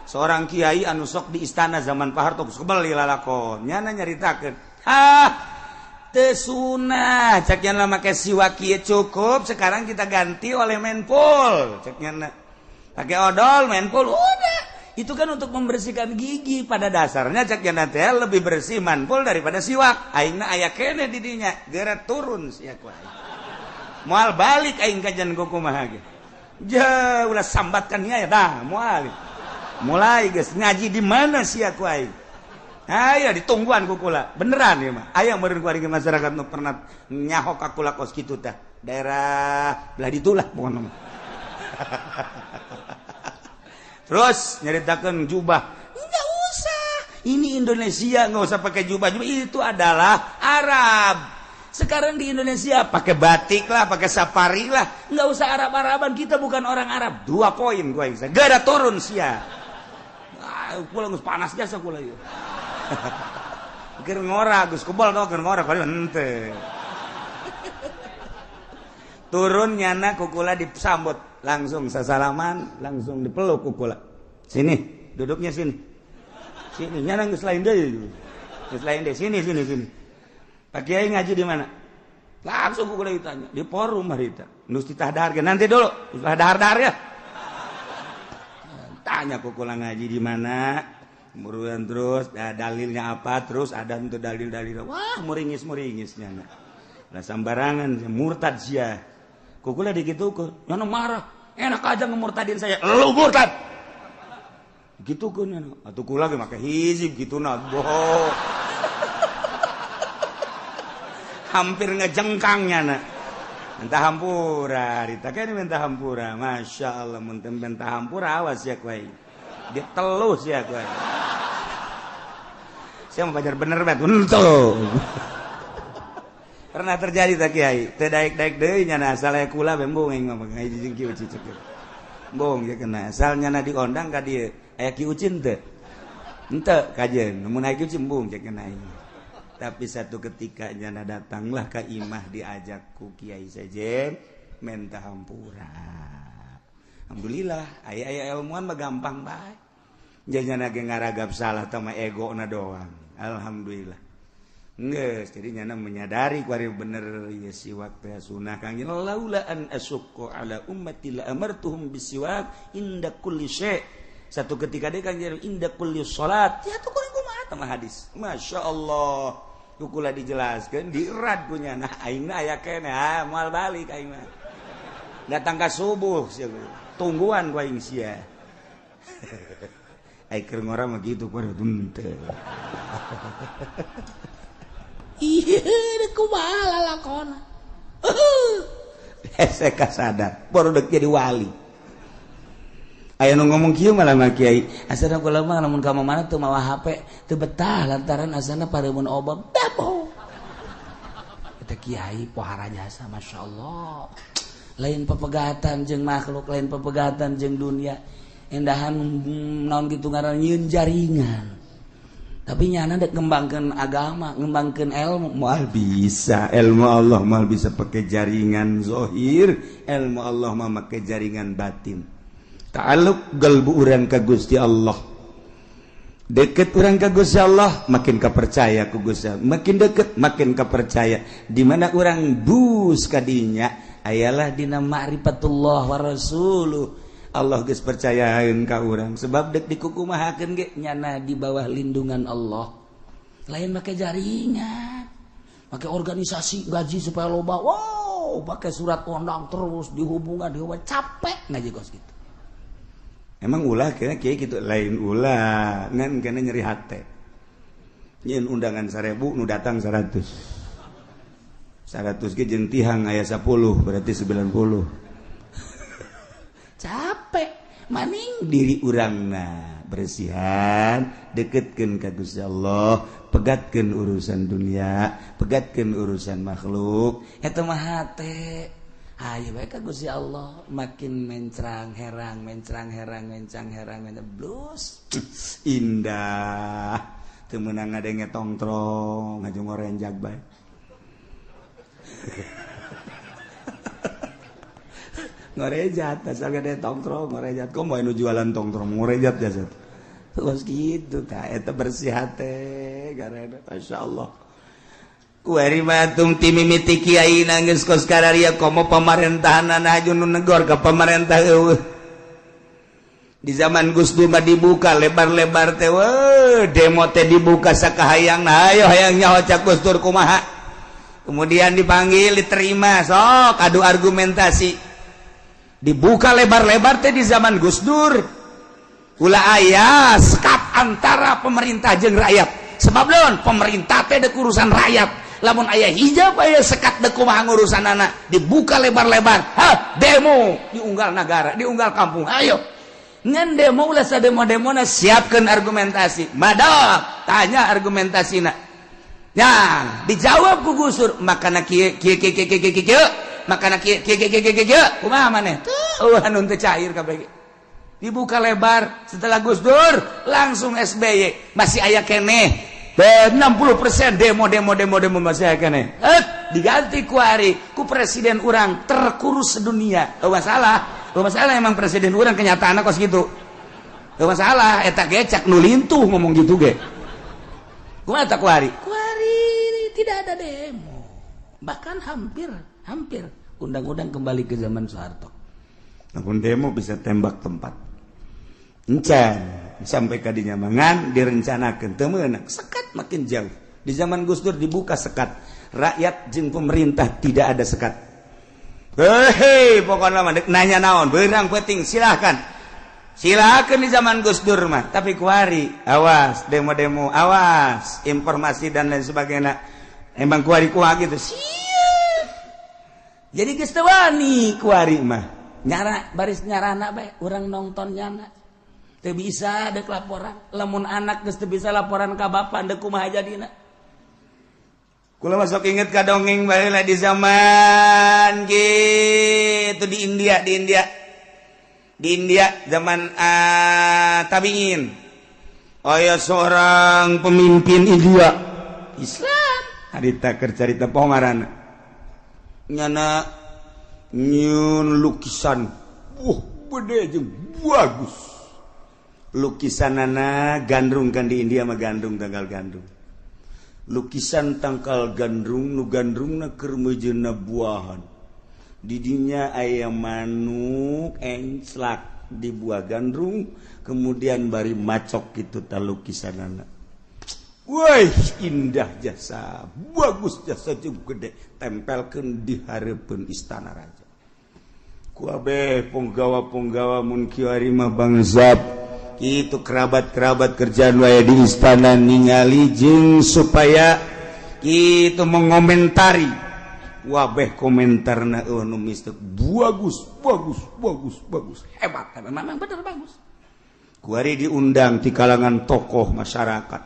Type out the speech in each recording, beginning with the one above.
seorang kiai anu sok di istana zaman Pak Harto kebal lalakon nyana nyaritakeun teu sunah cek nyana make siwak kieu cukup sekarang kita ganti oleh menpol cek nyana pakai odol menpol udah itu kan untuk membersihkan gigi pada dasarnya cek nyana teh lebih bersih menpol daripada siwak aingna aya keneh di dinya geura turun sia ku aing moal balik aing kajian kumaha ge ja ulah sambatkan nya dah moal mulai guys ngaji di mana sia ku aing aya ditungguan ku kula beneran ieu mah aya meureun ku ari masyarakat nu pernah nyahok ka kula kos kitu teh daerah belah ditulah pokona terus nyaritakeun jubah enggak usah ini Indonesia enggak usah pakai jubah itu adalah Arab sekarang di Indonesia pakai batik lah pakai safari lah enggak usah Arab-Araban kita bukan orang Arab 2 poin gua yang gara turun sia kula geus panas jasa kula ieu keur ngora geus kebal tau keur ngora kali henteu turun nyana ku kula disambut langsung sasalaman langsung dipeluk ku kula sini duduknya sini nyana geus lain deui sini Pak Kiai ngaji di mana langsung ku kula ditanya di forum harita nus ditahdarkeun nanti dulu setelah dahar ya tanya ku kula ngaji di mana muruan terus dalilnya apa terus ada untuk dalil-dalil wah muringis nyana lah sambarangan murtad sia ku kula digitukeun nyana marah enak aja ngemurtadin saya lu murtad gitukeun nyana atuh kula ge make hizib kituna boh hampir ngejengkang nyana minta hampura rita kan minta hampura masya Allah mun minta hampura awas ya kuai dia telus ya kuai saya mau belajar bener bet untuk pernah terjadi tak kiai teu daek-daek deui nyana asal aya kula bembung aing ngomong ngaji jeung kieu cicek bong ya kena asal nyana diondang ka dieu aya Ki Ucin teu henteu kajeun mun aya Ki Ucin bong cek kena aing tapi satu ketika nyana datanglah ke imah diajak ku Kiai Sejen minta hampura alhamdulillah aya ilmuan mah gampang bae nyana ge ngaragap salah tama egona doang alhamdulillah geus jadi nyana menyadari kuari bener ieu siwak teh sunah kang laula an asyqa ala ummati la amartuhum bisiwak inda kulli syai satu ketika dia kan inda kulli salat ya tuh kumaha tah hadis masyaallah kula dijelaskeun dirad ku nyana aingna aya keneh moal balik aing mah datang ka subuh sia tungguan ku aing sia ai keur ngora mah kitu ku henteu ieu kumaha lalakona hese kasadar baru deuk jadi wali aya nu ngomong kieu malah mah kiai asana kula mah lamun ka mana teu mawa HP teu betah lantaran asana paremun obam dabo eta kiai pohara jasa masyaallah lain pepegatan jeung makhluk lain pepegatan jeung dunia endahan naon kitu ngaran nyieun jaringan tapi nyana dek ngembangkeun agama ngembangkeun ilmu moal bisa ilmu Allah moal bisa pakai jaringan zahir ilmu Allah mah make jaringan batin ta'alluq galbu urang ka Gusti Allah deket urang ka Gusti Allah makin kapercaya ku Gusti Allah makin deket makin kapercaya di mana urang bus kadinya ayalah dina ma'rifatullah wa rasuluh Allah geus percayaeun ka urang sebab dek dikukumahakeun ge nyana di bawah lindungan Allah lain make jaringan make organisasi gaji supaya loba wow pakai surat kondang terus dihubungan capek ngaji gos gitu. Emang ulah kira kiai gitu lain ulah ngan kena nyeri hate nyin undangan 1000 nu datang 100 ge jeung tihang aya 10 berarti 90 capek maning diri urangna bersihan deketkeun ka Gusti Allah pegatkeun urusan dunia pegatkeun urusan makhluk eta mah hate ayo bae ka Gusti Allah makin mencrang herang blus indah teu meunang ngadenge tongtrong ngajung ngorenjag bae ngorejat asal gede tongtrong ngorejat kok mau jualan tongtrong ngorejat jasa terus gitu eta bersih hate karena Masya Allah kuari matung timimiti kiai nangis kos kararia komo pemerintahan aju nu negor ke pemerintah di zaman Gus Dur mah dibuka lebar-lebar teh demo teh dibuka sakahayang nah ayo hayang nyaho cak Gus Dur kumaha kemudian dipanggil diterima sok adu argumentasi dibuka lebar-lebar teh di zaman Gus Dur ulah aya sekat antara pemerintah jeung rakyat sebab lawan pemerintah teh dek urusan rakyat lamun aya hijab aya sekat dek kumaha ngurusan anak dibuka lebar-lebar demo diunggal negara diunggal kampung ayo ngan demo ulah sademo-demona siapkeun argumentasi madok tanya argumentasina ya dijawab ku Gus Dur makana kieu makana kieu kumaha maneh tuh anu teu cair kabeh dibuka lebar setelah Gus Dur langsung SBY masih aya keneh 60% demo masih aya keneh diganti ku ari ku presiden urang terkurus sedunia teu masalah emang presiden urang kenyataanna kos gitu teu masalah eta ge cak nu lintuh ngomong gitu ge kumaha eta ku ari tidak ada demo bahkan hampir undang-undang kembali ke zaman Soeharto namun demo bisa tembak tempat encan sampai kadinya mangan direncanakan temenak sekat makin jauh di zaman Gus Dur dibuka sekat rakyat jeung pemerintah tidak ada sekat pokoknya mah nanya naon beurang penting silakan di zaman Gus Dur mah tapi kuari awas demo-demo awas informasi dan lain sebagainya emang kuari kuah gitu siap jadi geus teu wani kuari mah nyara baris nyarana bae urang nonton nyana teu bisa dek laporan lamun anak geus teu bisa laporan ka bapa dek kumaha jadina kula masuk inget ka dongeng baheula di zaman gitu di India zaman tabiin aya seorang pemimpin India Islam harita keur carita poho ngaranna nyana nyun lukisan bede jeung bagus lukisanana gandrung kan di India mah gandrung tanggal gandrung lukisan tangkal gandrung nu gandrungna keur meujeunna buahan di dinya aya manuk enclak di buah gandrung kemudian bari macok kitu ta lukisanana wah indah jasa bagus jasa jeung gede tempelkeun di hareupeun istana raja ku abeh punggawa-punggawa mun kieu ari mah bangsab itu kerabat-kerabat kerjaan waya di istana ningali jeung supaya itu mengomentari wabeh komentarna nu mistek bagus hebat memang bener bagus kuari diundang di kalangan tokoh masyarakat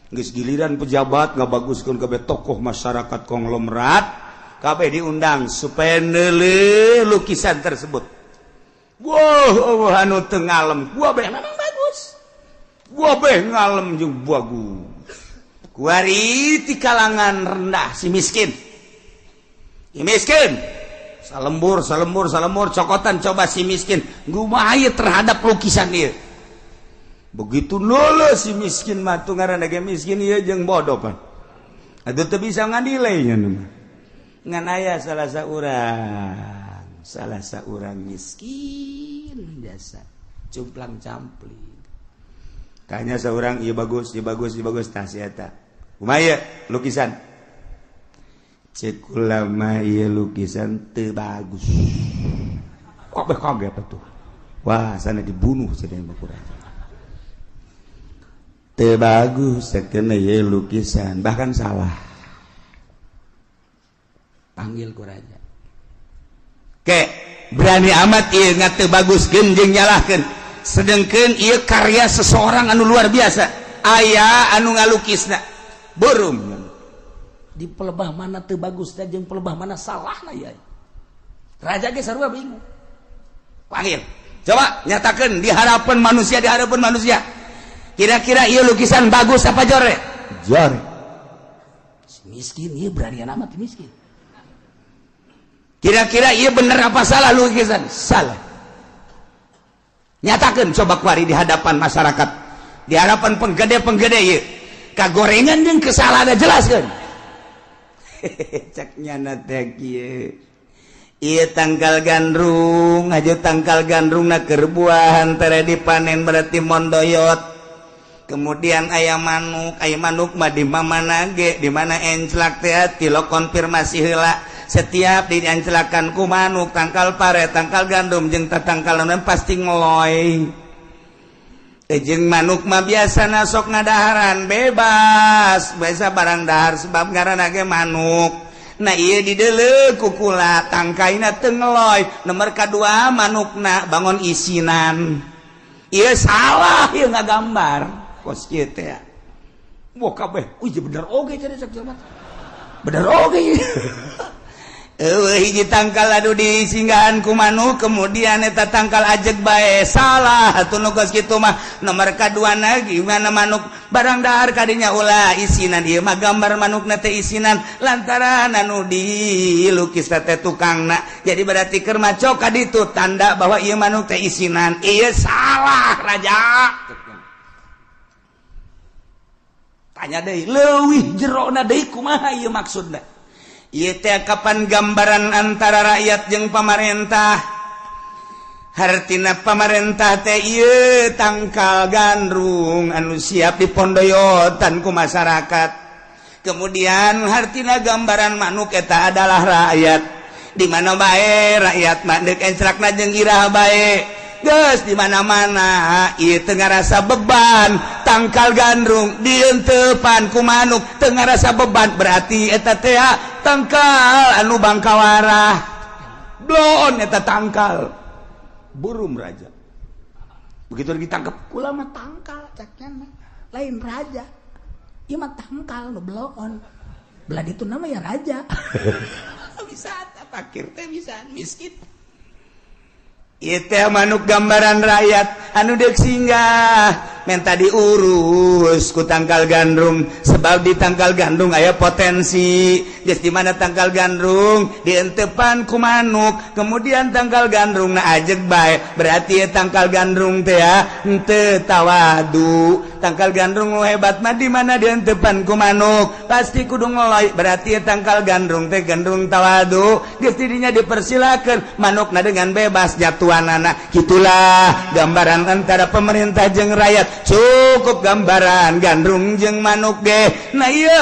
geus giliran pejabat ngabaguskeun kabeh tokoh masyarakat konglomerat kabeh diundang supaya neuleuh lukisan tersebut anu teu ngalem wabeh memang wabeh ngalem jeung bagus kuari di kalangan rendah si miskin salembur cokotan coba si miskin gumaha terhadap lukisan ieu begitu nolo si miskin mah tu ngaranna ge miskin ieu jeung bodoh pan atuh teu bisa ngadilai nya ngan aya salah saurang miskin biasa cumplang campling kayaknya seorang iya bagus tah si eta kumaha lukisan cek ulama ieu lukisan teu bagus kok kaget atuh wah sana dibunuh cenah bakurang teu bagus sakeuna ieu lukisan bahkan salah panggil ku raja ke berani amat ieu ngateu baguskeun jeung nyalahkeun sedangkan ia karya seseorang anu luar biasa aya anu ngalukisna beureum di pelebah mana teu bagus jeung pelebah mana salahna ya raja ge sarua bingung panggil coba nyatakeun di harapan manusia kira-kira ieu lukisan bagus apa jore si miskin ieu berani amat miskin kira-kira ieu bener apa salah lukisan salah nyatakan coba kuari di hadapan masyarakat di hadapan penggede ieu kagorengan jeung kesalahan jelaskeun caknya teh kieu ieu tangkal gandrung aju tangkal gandrungna keur buahan tere dipanen berarti mondoyot kemudian aya manuk mah di mana ge di mana enclak teh tilo konfirmasi heula setiap diencelakan ku manuk tangkal pare tangkal gandum jeung tatangkalan pasti ngeloy jeung manuk mah biasana sok ngadaharan bebas biasa barang dahar sebab ngaranna ge manuk nah ieu dideuleu ku kula tangkaina teu ngeloy nomor kadua manukna bangun isinan ieu salah ieu ngagambar kos kieu teh wah kabeh bener oge cenah sak jamat bener oge hiji tangkal adu di singgahan ku manuk kemudian eta tangkal ajeg bae salah atuh nu geus kitu mah nomor kaduana gimana manuk barang dahar kadinya ulah isinan ieu mah gambar manukna teh isinan lantaran anu dilukis teh tukangna jadi berarti keur maco ka ditu tanda bahwa ieu manuk teh isinan ieu salah raja tanya deui leuwih jerona deui kumaha ieu maksudna ieu teh kapan gambaran antara rakyat jeung pamarentah hartina pamarentah teh ieu tangkal gandrung anu siap dipondoyotan ku masyarakat kemudian hartina gambaran manuk eta adalah rakyat di mana bae rakyat mah deuk encrakna jeung iraha bae geus di mana-mana ieu teu ngarasa beban tangkal gandrung dieunteupan ku manuk teu ngarasa beban berarti eta teh tangkal anu bangkawarah blon eta tangkal burum raja begitu ditangkap kula mah tangkal caknya lain raja ieu mah tangkal nu blon belah ditu nama ya raja bisa fakir teh bisa miskin ieu teh manuk gambaran rakyat anu deuk singgah menta diurus ku tangkal gandrung sebab di tangkal gandrung aya potensi geus di mana tangkal gandrung dienteupan ku manuk kemudian tangkal gandrung na ajeg bae berarti tangkal gandrung teh henteu tawadu tangkal gandrung nu hebat mah di mana dienteupan ku manuk pasti kudu ngeloy berarti tangkal gandrung teh gandrung tawadu geus didinya dipersilakeun manukna dengan bebas jatuhanana gitulah gambaran antara pemerintah jeung rakyat cukup gambaran gandrung jeung manuk ge nah ieu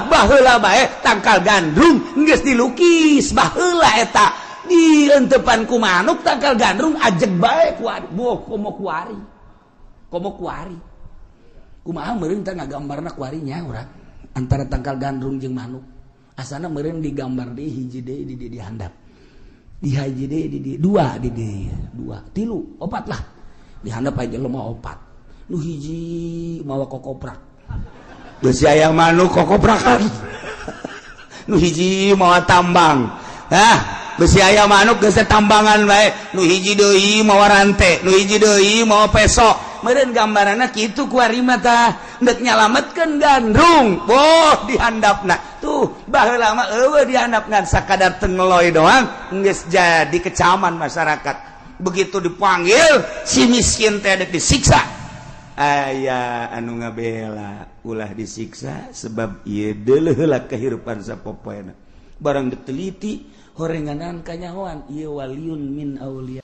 baheula bae tangkal gandrung geus dilukis baheula eta dieunteupan ku manuk tangkal gandrung ajeg bae kuari komo kuari kumaha meureun teh ngagambarna kuarinya urang antara tangkal gandrung jeung manuk asana meureun digambar di hiji deui di handap di hiji deui di dua tilu opat lah di handap aja lemah opat nu hiji mawa kokoprak geus aya manuk kokoprakan nu hiji mawa tambang geus aya manuk geus tambangan bae nu hiji deui mawa rante nu hiji deui mawa peso meureun gambaranna kitu kuari mah tah deuk nyalametkeun gandrung boh di handapna tuh baheula mah eueuh di handapna sakadar teu ngeloy doang geus jadi kecaman masyarakat begitu dipanggil si miskin teh deuk disiksa aya anu ngabela ulah disiksa sebab ieu deuleuh heula kahirupan sapopoena barang diteliti horenganan kanyahoan ieu waliun min aulia